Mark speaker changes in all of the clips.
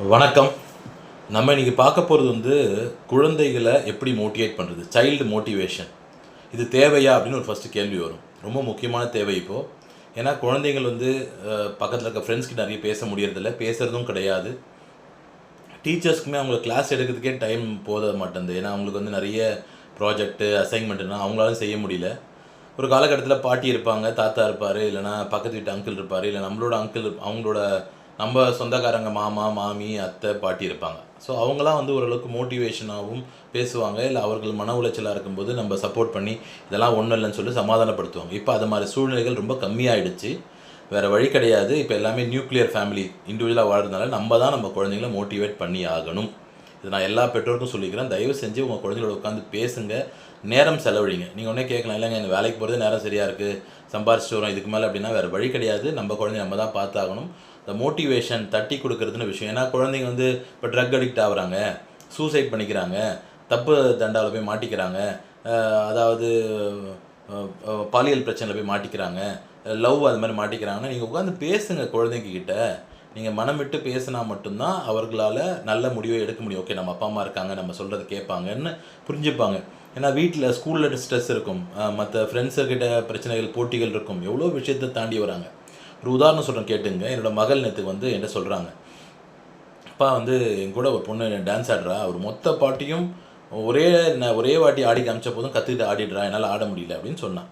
Speaker 1: வணக்கம். நம்ம இன்னைக்கு பார்க்க போகிறது குழந்தைகளை எப்படி மோட்டிவேட் பண்ணுறது, சைல்டு மோட்டிவேஷன். இது தேவையா அப்படின்னு ஒரு ஃபஸ்ட்டு கேள்வி வரும். ரொம்ப முக்கியமான தேவை இப்போது. ஏன்னா குழந்தைகள் பக்கத்தில் இருக்க ஃப்ரெண்ட்ஸ்கிட்ட நிறைய பேச முடியறதில்ல, பேசுகிறதும் கிடையாது. டீச்சர்ஸ்க்குமே அவங்க கிளாஸ் எடுக்கிறதுக்கே டைம் போத மாட்டேங்குது. ஏன்னா அவங்களுக்கு நிறைய ப்ராஜெக்ட்டு அசைன்மெண்ட்டுனா அவங்களால செய்ய முடியல. ஒரு காலகட்டத்தில் பாட்டி இருப்பாங்க, தாத்தா இருப்பார், இல்லைனா பக்கத்து வீட்டு அங்கிள் இருப்பார், இல்லை நம்மளோட அங்கிள் அவங்களோட நம்ம சொந்தக்காரங்க மாமா மாமி அத்தை பாட்டி இருப்பாங்க. ஸோ அவங்களாம் ஓரளவுக்கு மோட்டிவேஷனாகவும் பேசுவாங்க, இல்லை அவர்கள் மன உளைச்சலாக இருக்கும்போது நம்ம சப்போர்ட் பண்ணி இதெல்லாம் ஒன்றும் இல்லைன்னு சொல்லி சமாதானப்படுத்துவாங்க. இப்போ அது மாதிரி சூழ்நிலைகள் ரொம்ப கம்மியாயிடுச்சு. வேறு வழி கிடையாது. இப்போ எல்லாமே நியூக்ளியர் ஃபேமிலி, இண்டிவிஜுவலாக வாழ்றதுனால நம்ம தான் நம்ம குழந்தைங்கள மோட்டிவேட் பண்ணி ஆகணும். இது நான் எல்லா பெற்றோருக்கும் சொல்லிக்கிறேன். தயவு செஞ்சு உங்கள் குழந்தைங்களோட உட்காந்து பேசுங்க, நேரம் செலவழிங்க. நீங்கள் ஒன்றே கேட்கலாம், இல்லைங்க எனக்கு வேலைக்கு போகிறதே நேரம் சரியாக இருக்குது, சம்பாரிச்சிட்டு வரோம், இதுக்கு மேலே அப்படின்னா வேறு வழி கிடையாது. நம்ம குழந்தைங்க நம்ம தான் பார்த்தாகணும். இந்த மோட்டிவேஷன் தட்டி கொடுக்குறதுன்னு விஷயம். ஏன்னா குழந்தைங்க இப்போ ட்ரக் அடிக்ட் ஆகுறாங்க, சூசைட் பண்ணிக்கிறாங்க, தப்பு தண்டாவில் போய் மாட்டிக்கிறாங்க, அதாவது பாலியல் பிரச்சனையில் போய் மாட்டிக்கிறாங்க, லவ் அது மாதிரி மாட்டிக்கிறாங்கன்னா நீங்கள் உட்காந்து பேசுங்க குழந்தைங்கக்கிட்ட. நீங்கள் மனம் விட்டு பேசினா மட்டும்தான் அவர்களால் நல்ல முடிவை எடுக்க முடியும். ஓகே, நம்ம அப்பா அம்மா இருக்காங்க, நம்ம சொல்கிறது கேட்பாங்கன்னு புரிஞ்சுப்பாங்க. ஏன்னா வீட்டில் ஸ்கூலில் ஸ்ட்ரெஸ் இருக்கும், மற்ற ஃப்ரெண்ட்ஸுக்கிட்ட பிரச்சனைகள் போட்டிகள் இருக்கும், எவ்வளோ விஷயத்தை தாண்டி வராங்க. ஒரு உதாரணம் சொல்கிறேன் கேட்டுங்க. என்னோடய மகள் நேற்றுக்கு என்ன சொல்கிறாங்க, அப்பா என் கூட ஒரு பொண்ணு டான்ஸ் ஆடுறா, அவர் மொத்த பாட்டியும் ஒரே வாட்டி ஆடி காமிச்ச போதும் கற்றுக்கிட்டு ஆடிடுறா, என்னால் ஆட முடியல அப்படின்னு சொன்னான்.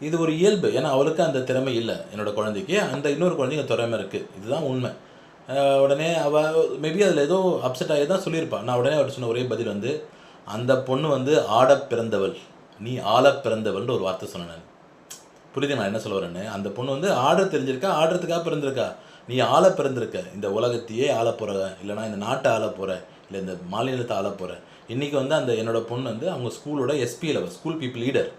Speaker 1: இது ஒரு இயல்பு. ஏன்னா அவளுக்கு அந்த திறமை இல்லை. என்னோடய குழந்தைக்கு அந்த இன்னொரு குழந்தைங்க திறமை இருக்குது, இதுதான் உண்மை. உடனே அவள் மேபி அதில் ஏதோ அப்செட் ஆகி தான் சொல்லியிருப்பாள். நான் உடனே அவர்கிட்ட சொன்ன ஒரே பதில் அந்த பொண்ணு ஆட பிறந்தவள், நீ ஆள பிறந்தவள்னு ஒரு வார்த்தை சொன்னேன் நான். புரியுது நான் என்ன சொல்ல வரேன்னு? அந்த பொண்ணு ஆட தெரிஞ்சிருக்கா, ஆடுறதுக்காக பிறந்திருக்கா. நீ ஆள பிறந்திருக்க, இந்த உலகத்தையே ஆள போகிற, இல்லைனா இந்த நாட்டை ஆள போகிற, இல்லை இந்த மாநிலத்தை ஆள போகிற. இன்றைக்கி அந்த என்னோடய பொண்ணு அவங்க ஸ்கூலோட SP level, school people leader.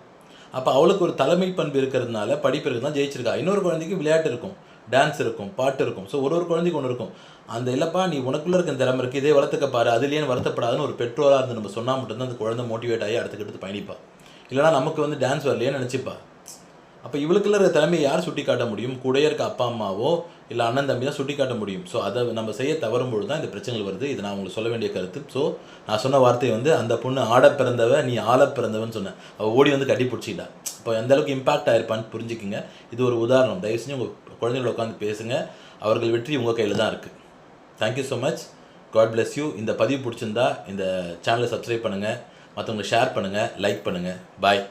Speaker 1: அப்போ அவளுக்கு ஒரு தலைமை பண்பு இருக்கிறதுனால படிப்பு இருக்கிறது தான் ஜெயிச்சிருக்கா. இன்னொரு குழந்தைக்கு விளையாட்டு இருக்கும், டான்ஸ் இருக்கும், பாட்டு இருக்கும். ஸோ ஒரு குழந்தைக்கு ஒன்று இருக்கும். அந்த இல்லைப்பா நீ உனக்குள்ளே இருக்க திறமை இருக்குது, இதே வளர்த்துக்க பாரு, அதுலேயே வருத்தப்படாதுன்னு ஒரு பெற்றோராக இருந்து நம்ம சொன்னால் மட்டும்தான் அந்த குழந்தை மோட்டிவேட் ஆகி அடுத்துக்கிட்டு பயணிப்பா. இல்லைனா நமக்கு டான்ஸ் வரலையே நினச்சிப்பா. அப்போ இவளுக்குள்ள இருக்க திறமையை யார் சுட்டி காட்ட முடியும்? கூடயே இருக்க அப்பா அம்மாவோ இல்லை அண்ணன் தம்பி தான் சுட்டி காட்ட முடியும். ஸோ அதை நம்ம செய்ய தவறும்பொழுது தான் இந்த பிரச்சனைகள் வருது. இது நான் உங்களுக்கு சொல்ல வேண்டிய கருத்து. ஸோ நான் சொன்ன வார்த்தை அந்த பொண்ணு ஆட பிறந்தவ, நீ ஆள பிறந்தவன்னு சொன்னேன். அவள் ஓடி கட்டி பிடிச்சிக்கிட்டா. இப்போ எந்தளவுக்கு இம்பாக்ட் ஆயிருப்பான்னு புரிஞ்சுக்கிங்க. இது ஒரு உதாரணம். தயவு செஞ்சு உங்கள் குழந்தைங்களோட உட்காந்து பேசுங்க. அவர்கள் வெற்றி உங்கள் கையில் தான் இருக்குது. Thank you so much. God bless you. இந்த பதிவு பிடிச்சிருந்தா இந்த சேனலை சப்ஸ்கிரைப் பண்ணுங்கள், மற்றவங்களை ஷேர் பண்ணுங்கள், லைக் பண்ணுங்கள். பாய்.